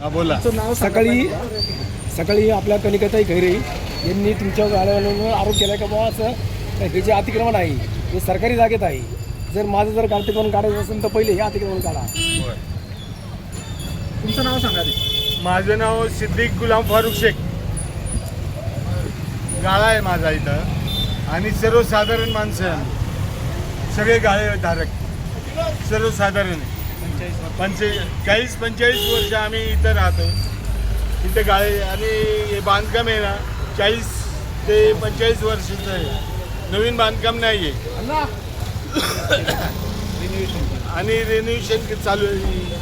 हा बोला. सकाळी आपल्या कनिकाताई खैरे यांनी तुमच्या गाड्यावर आरोप केला का बाबा असं हे जे अतिक्रमण आहे हे सरकारी जागेत आहे, जर माझं जर अतिक्रमण काढायचं असेल तर पहिले हे अतिक्रमण काढा. तुमचं नाव सांगा ते. माझं नाव सिद्दीक गुलाम फारुख शेख. गाळा आहे माझा इथं आणि सर्वसाधारण माणसं आहे आम्ही. सगळे गाळे धारक सर्वसाधारण 40-45 वर्ष आम्ही इथं राहतो. इथं गाळे आणि हे बांधकाम आहे ना 40 ते 45 वर्षाचं आहे, नवीन बांधकाम नाही आहे. आणि रिन्युएशन चालू आहे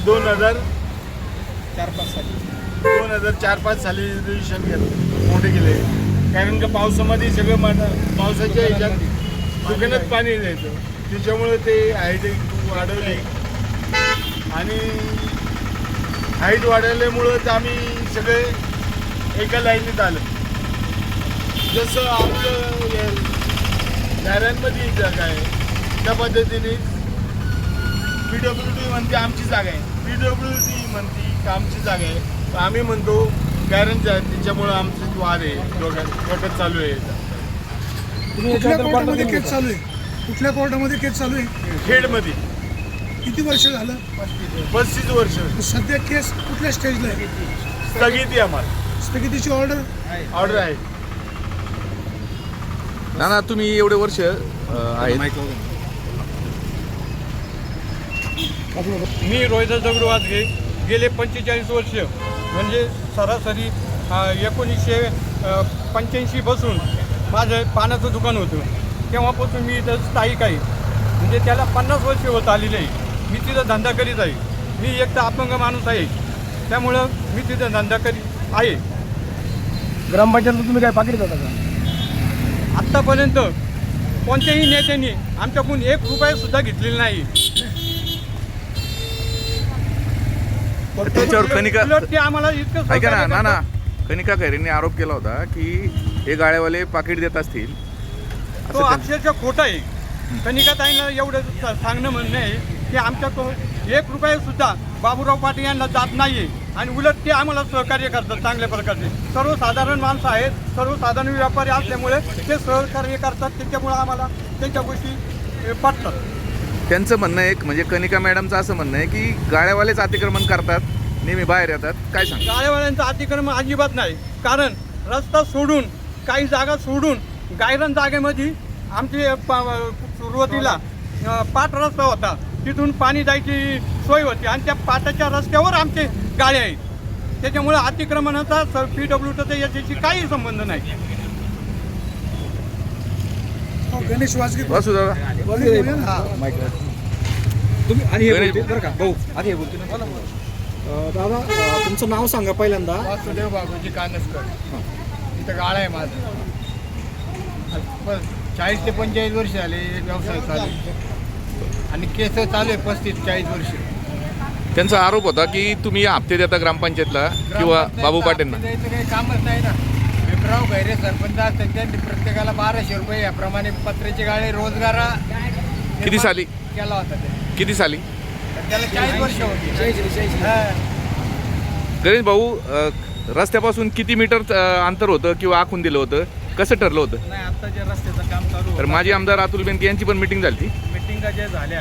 2004-5 साली रिन्युएशन केलं, मोठे केले. कारण का पावसामध्ये सगळं पावसाच्या ह्याच्यात दुकानात पाणी जायचं, त्याच्यामुळे ते हाईट वाढवली आणि हाईट वाढवल्यामुळंच आम्ही सगळे एका लाईनीत आलं. जसं आपलं नारायणमध्ये जागा आहे त्या पद्धतीने PWD म्हणते आमची जागा आहे, PWD म्हणते आमची जागा आहे, तर आम्ही म्हणतो गॅरंटी आहे. त्याच्यामुळं आमचं वाद आहे, डोक्यात चालू आहे. कुठल्या कोर्टामध्ये केस चालू आहे? कुठल्या कोर्टामध्ये केस चालू आहे? खेडमध्ये. किती वर्ष झालं? 35 वर्ष. सध्या केस कुठल्या स्टेजला आहे? स्थगिती आम्हाला, स्थगितीची ऑर्डर आहे. ना तुम्ही एवढे वर्ष आहेत. मी रोहिदास दगडू वाजगे गेले 45 वर्ष म्हणजे सरासरी 1985 पासून माझं पानाचं दुकान होतं. तेव्हापासून मी इथं स्थायिक आहे, म्हणजे त्याला 50 वर्ष होत आलेली आहे. मी तिथं धंदा करीत आहे. मी एक तर अपंग माणूस आहे, त्यामुळं मी तिथं धंदा करीत आहे. ग्रामपंचायतला तुम्ही काय पाकिट जाता का? आत्तापर्यंत कोणत्याही नेत्यांनी आमच्याकडून 1 रुपयासुद्धा घेतलेला नाही. त्याच्यावर कनिका उलट ते आम्हाला इतकं ऐका सहकार्य ना करतात. कनिका खैरेंनी आरोप केला होता की हे गाळेवाले पाकिट देत असतील. तो अक्षरशः खोटा आहे. कनिकाताईंना एवढं सांगणं म्हणणं आहे की आमच्याकडून 1 रुपयासुद्धा बाबूराव पाटील यांना जात नाही आहे आणि उलट ते आम्हाला सहकार्य करतात चांगल्या प्रकारचे. सर्वसाधारण माणसं आहेत, सर्वसाधारण व्यापारी असल्यामुळे ते सहकार्य करतात. त्याच्यामुळे आम्हाला त्यांच्या गोष्टी पटतात. त्यांचं म्हणणं आहे, म्हणजे कनिका मॅडमचं असं म्हणणं आहे की गाळेवालेच अतिक्रमण करतात, नेहमी बाहेर येतात. काय सांग? गाळेवाल्यांचं अतिक्रमण अजिबात नाही. कारण रस्ता सोडून काही जागा सोडून गायरन जागेमध्ये आमची सुरुवातीला पाट रस्ता होता, तिथून पाणी जायची सोय होती आणि त्या पाटाच्या रस्त्यावर आमचे गाळे आहेत. त्याच्यामुळे अतिक्रमणाचा PWDचा याच्याशी काही संबंध नाही. गणेश वाजगे बसू दादा. तुम्ही आणि हे गणेश- बोलते बरं का भाऊ, आधी हे बोलते ना. दादा तुमचं नाव सांगा पहिल्यांदा. वासुदेव बाबूजी कानसकर. इथं गाळा आहे माझा. 40 ते 45 वर्ष झाले व्यवसाय चालू आहे. आणि केस चालू आहे 35-40 वर्ष. त्यांचा आरोप होता की तुम्ही हप्ते देता ग्रामपंचायतला किंवा बाबू पाटीलना. द्यायचं काही कामच नाही ना. विप्राव गैरे सरपंच असतात, त्यांनी प्रत्येकाला 1200 रुपये याप्रमाणे पत्र्याचे गाळे रोजगार किती साली केला होता. किती साली तर त्याला 40 वर्ष होती. गणेश भाऊ, रस्त्यापासून किती मीटर अंतर होतं किंवा आखून दिलं होतं, कसं ठरलं होतं? नाही, आता जे रस्त्याचं काम चालू तर माजी आमदार अतुल बेनके यांची पण मिटिंग झाली ती. मिटिंगा ज्या झाल्या,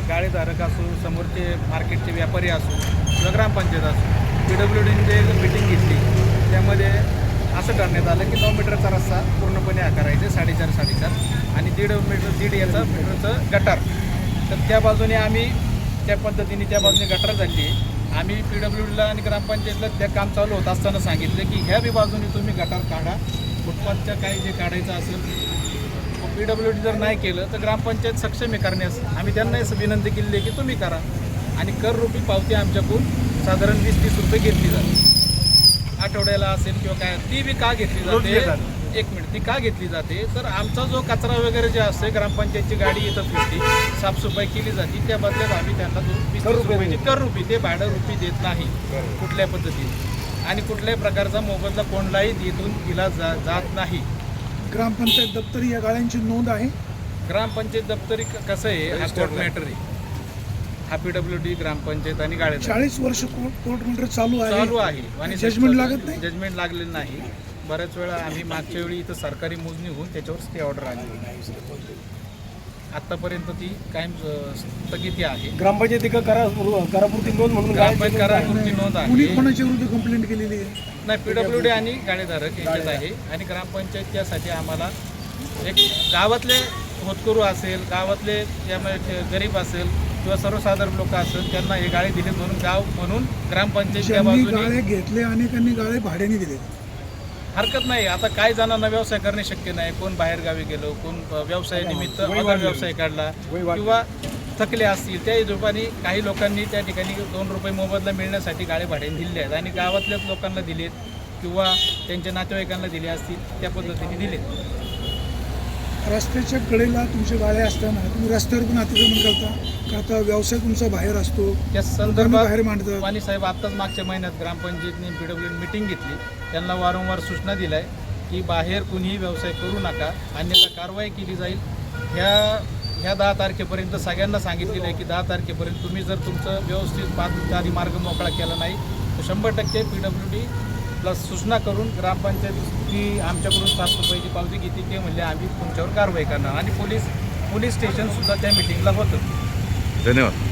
गाळेधारक असो, समोरचे मार्केटचे व्यापारी असो किंवा ग्रामपंचायत असो, PWDने जे मिटिंग घेतली त्यामध्ये असं करण्यात आलं की 9 मीटरचा रस्ता पूर्णपणे आकारायचे 4.5 आणि 1.5 मीटरचं गटार. तर त्या बाजूने आम्ही त्या पद्धतीने त्या बाजूने गटार झाली. आम्ही PWDला आणि ग्रामपंचायतला त्या काम चालू होत असताना सांगितलं की ह्या बी बाजूने तुम्ही गटार काढा. फुटपाथच्या काही जे काढायचं असेल PWD जर नाही केलं तर ग्रामपंचायत सक्षम करण्यास आम्ही त्यांना विनंती केली आहे की तुम्ही करा. आणि कर रूपी पावती आमच्याकडून साधारण 20-30 रुपये घेतली जाते आठवड्याला असेल किंवा काय. ती बी का घेतली जाते? 1 मिनिट. ती का घेतली जाते तर आमचा जो कचरा वगैरे जे असते, ग्रामपंचायतची गाडी येतं फिरते, साफसफाई केली जाते, त्या बदल्यात आम्ही त्यांना 20-30 रुपये कर रुपी, ते भाडं रुपी देत नाही कुठल्या पद्धतीने. आणि कुठल्याही प्रकारचा मोबदला कोणालाही इथून दिला जात नाही. ग्रामपंचायत दप्तरी या गाळ्यांची नोंद आहे. ग्रामपंचायत दप्तरी कसं आहे, हा कोर्ट मॅटर आहे. हा PWD, ग्रामपंचायत आणि गाळे 40 वर्ष कोर्ट मॅटर चालू चालू आहे आहे आणि जजमेंट लागत नाही. जजमेंट लागलेलं नाही. बऱ्याच वेळा आम्ही मागच्या वेळी इथं सरकारी मोजणी होऊन त्याच्यावर स्टे ऑर्डर आली. आतापर्यंत ती कायम स्थगिती आहे. ग्रामपंचायती करापुरती नोंद म्हणून ग्रामपंचायत करापुरती नोंद कुणी आहे. कोणाच्या विरुद्ध कंप्लेंट केलेली आहे? नाही, PWD आणि गाळेधारक यांच्यात आहे. आणि ग्रामपंचायत त्यासाठी आम्हाला एक गावातले होतकरू असेल, गावातले त्यामुळे गरीब असेल किंवा सर्वसाधारण लोक असेल त्यांना हे गाळे दिले म्हणून गाव म्हणून ग्रामपंचायत त्या ज्यांनी बाजूने गाळे घेतले अनेकांनी गाळे भाड्याने दिले. हरकत नाही. आता काही जणांना व्यवसाय करणे शक्य नाही. कोण बाहेर गावी गेलो, कोण व्यवसाय निमित्त अदर व्यवसाय काढला किंवा थकले असतील, त्या हिशोबाने काही लोकांनी त्या ठिकाणी 2 रुपये मोबदला मिळण्यासाठी गाळे भाड्याने दिले आहेत आणि गावातल्याच लोकांना दिलेत किंवा त्यांच्या नातेवाईकांना दिले असतील त्या पद्धतीने दिलेत. रस्त्याच्या कडेला तुमचे गाळे असताना तुम्ही रस्त्यावर पण अतिक्रमण करता व्यवसाय तुमचा बाहेर असतो, त्या लोकांना संदर्भात बाहेर मांडतात. वाणी साहेब आत्ताच मागच्या महिन्यात ग्रामपंचायतीने PWD मीटिंग घेतली. त्यांना वारंवार सूचना दिल्या आहे की बाहेर कुणीही व्यवसाय करू नका, अन्यथा कारवाई केली जाईल. ह्या 10 तारखेपर्यंत सगळ्यांना सांगितलेलं आहे की 10 तारखेपर्यंत तुम्ही जर तुमचं व्यवस्थित पादचारी मार्ग मोकळा केला नाही तर 100% PWD प्लस सूचना करून ग्रामपंचायत ती आमच्याकडून 7 रुपयाची पावती घेतली. ते म्हणले आम्ही तुमच्यावर कारवाई करणार आणि पोलीस स्टेशनसुद्धा त्या मिटिंगला होतं. धन्यवाद.